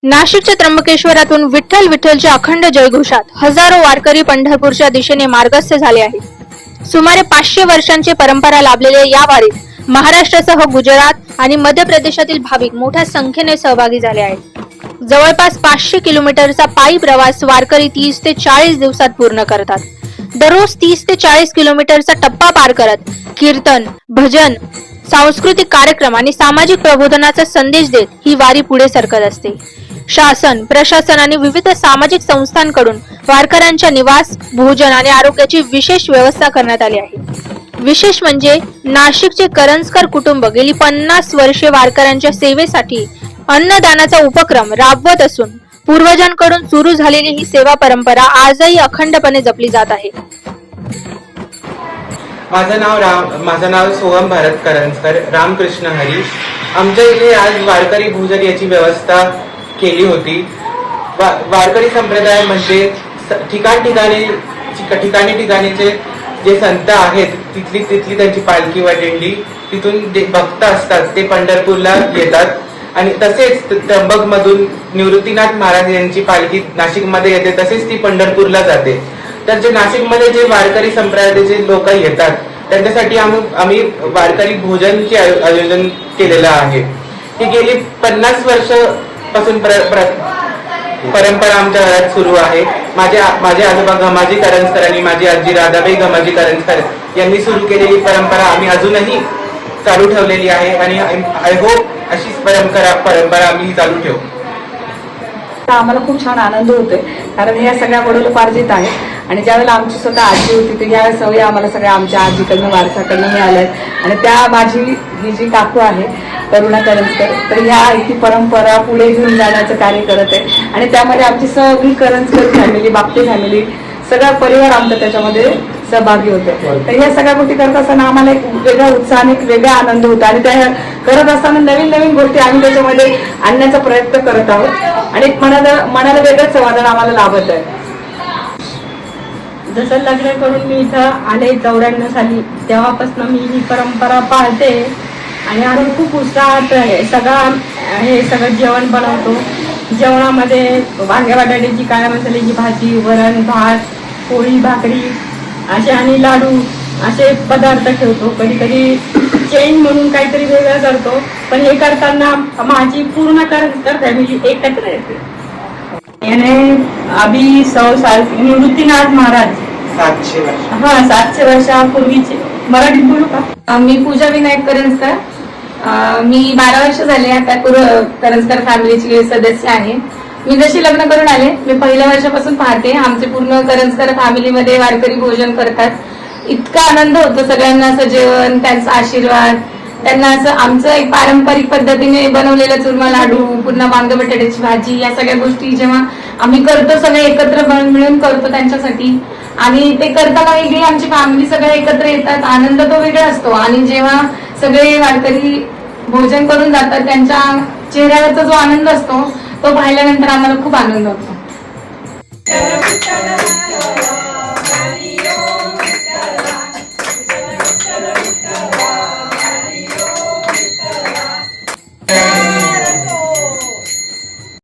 नाशिकच्या त्र्यंबकेश्वरातून विठ्ठल विठ्ठलच्या अखंड जयघोषात हजारो वारकरी पंढरपूरच्या दिशेने मार्गस्थ झाले आहेत. सुमारे 500 वर्षांची परंपरा लाभलेल्या या वारीत महाराष्ट्रासह गुजरात आणि मध्य प्रदेशातील भाविक मोठ्या संख्येने सहभागी झाले आहेत. जवळपास 500 किलोमीटरचा पायी प्रवास वारकरी 30 ते 40 दिवसात पूर्ण करतात. दररोज 30 ते 40 किलोमीटरचा टप्पा पार करत कीर्तन, भजन, सांस्कृतिक कार्यक्रम आणि सामाजिक प्रबोधनाचा संदेश देत ही वारी पुढे सरकत असते. शासन, प्रशासन आणि विविध सामाजिक संस्थांकडून वारकऱ्यांच्या निवास, भोजन आणि आरोग्याची विशेष व्यवस्था करण्यात आली आहे. विशेष म्हणजे नाशिकचे करंजकर कुटुंब गेली 50 वर्षे वारकऱ्यांच्या सेवेसाठी अन्नदानाचा उपक्रम राबवत असून पूर्वजांकडून सुरू झालेली ही सेवा परंपरा आजही अखंडपणे जपली जात आहे. माझं नाव सोहम भारत करंजकर, रामकृष्ण हरी. आमच्या इथे आज वारकरी भोजन याची व्यवस्था केली होती. वारकरी संप्रदाय म्हणजे ठिकाणीचे जे संत आहेत तिथली त्यांची पालखी व दिंडी, तिथून जे भक्त असतात ते पंढरपूरला येतात आणि तसेच त्र्यंबक मधून निवृत्तीनाथ महाराज यांची पालखी नाशिकमध्ये येते, तसेच ती पंढरपूरला जाते. तर जे नाशिकमध्ये जे वारकरी संप्रदायाचे लोक येतात त्यांच्यासाठी आम्ही वारकरी भोजनचे आयोजन केलेलं आहे. ही गेली 50 वर्ष पासून परंपरा आमच्या घरात सुरू आहे. माझे आजोबा गमाजी करंजकर आणि माझी आजी राधाबाई गमाजी करंजकर यांनी सुरू केलेली परंपरा आम्ही अजूनही चालू ठेवलेली आहे आणि आय होप अशीच परंपरा आम्ही चालू ठेवू. आम्हाला खूप छान आनंद होतोय, कारण या सगळ्या वडिलोपार्जित आहे आणि ज्यावेळेला आमची स्वतः आजी होती तर या सवयी आम्हाला सगळ्या आमच्या आजीकडनं वारसाकडनं मिळाल्यात आणि त्या माझी ही जी काकू आहे करुणा करंजकर, तर ह्या ही परंपरा पुढे घेऊन जाण्याचं कार्य करत आहे आणि त्यामध्ये आमची सगळी करंजकर फॅमिली, बापटी फॅमिली, सगळा परिवार आमचा त्याच्यामध्ये सहभागी होते. तर ह्या सगळ्या गोष्टी करत असताना आम्हाला एक वेगळा उत्साह आणि एक वेगळा आनंद होता आणि त्या करत असताना नवीन नवीन गोष्टी आम्ही त्याच्यामध्ये आणण्याचा प्रयत्न करत आहोत आणि मनाला वेगळंच समाधान आम्हाला लाभत आहे. जसं लग्न करून मी इथं आले 94 साली, तेव्हापासून मी ही परंपरा पाळते आणि आम्ही खूप उत्साहात सगळं जेवण बनवतो. जेवणामध्ये वांग्या बटाट्याची, काळ्या मसाल्याची भाजी, वरण भात, पोळी भाकरी असे आणि लाडू असे पदार्थ ठेवतो. कधी कधी चेंज म्हणून काहीतरी वेगळं करतो, पण हे करताना माझी पूर्ण करंजकर फॅमिली एकत्र येते. याने अभी 100 साल निवृत्तीनाथ महाराज 700 वर्षापूर्वीचे. मराठीत बोलू का? मी पूजा विनायक करंजकर. मी 12 वर्ष झाले आता करंजकर फॅमिलीची सदस्य आहे. मी जशी लग्न करून आले, मी पहिल्या वर्षापासून पाहते आमचे पूर्ण करंजकर फॅमिलीमध्ये वारकरी भोजन करतात. इतका आनंद होतो सगळ्यांना असं जेवण, त्यांचा आशीर्वाद, त्यांना असं आमचं एक पारंपरिक पद्धतीने बनवलेलं चुरमा लाडू, पुन्हा वांग बटाट्याची भाजी, या सगळ्या गोष्टी जेव्हा आम्ही करतो सगळे एकत्र मिळून करतो त्यांच्यासाठी आणि ते करताना वेगळी आमची फॅमिली सगळे एकत्र येतात, आनंद तो वेगळा असतो. आणि जेव्हा सगळे वारकरी भोजन करून जातात त्यांच्या चेहऱ्यावरचा जो आनंद असतो तो पाहिल्यानंतर आम्हाला खूप आनंद होतो.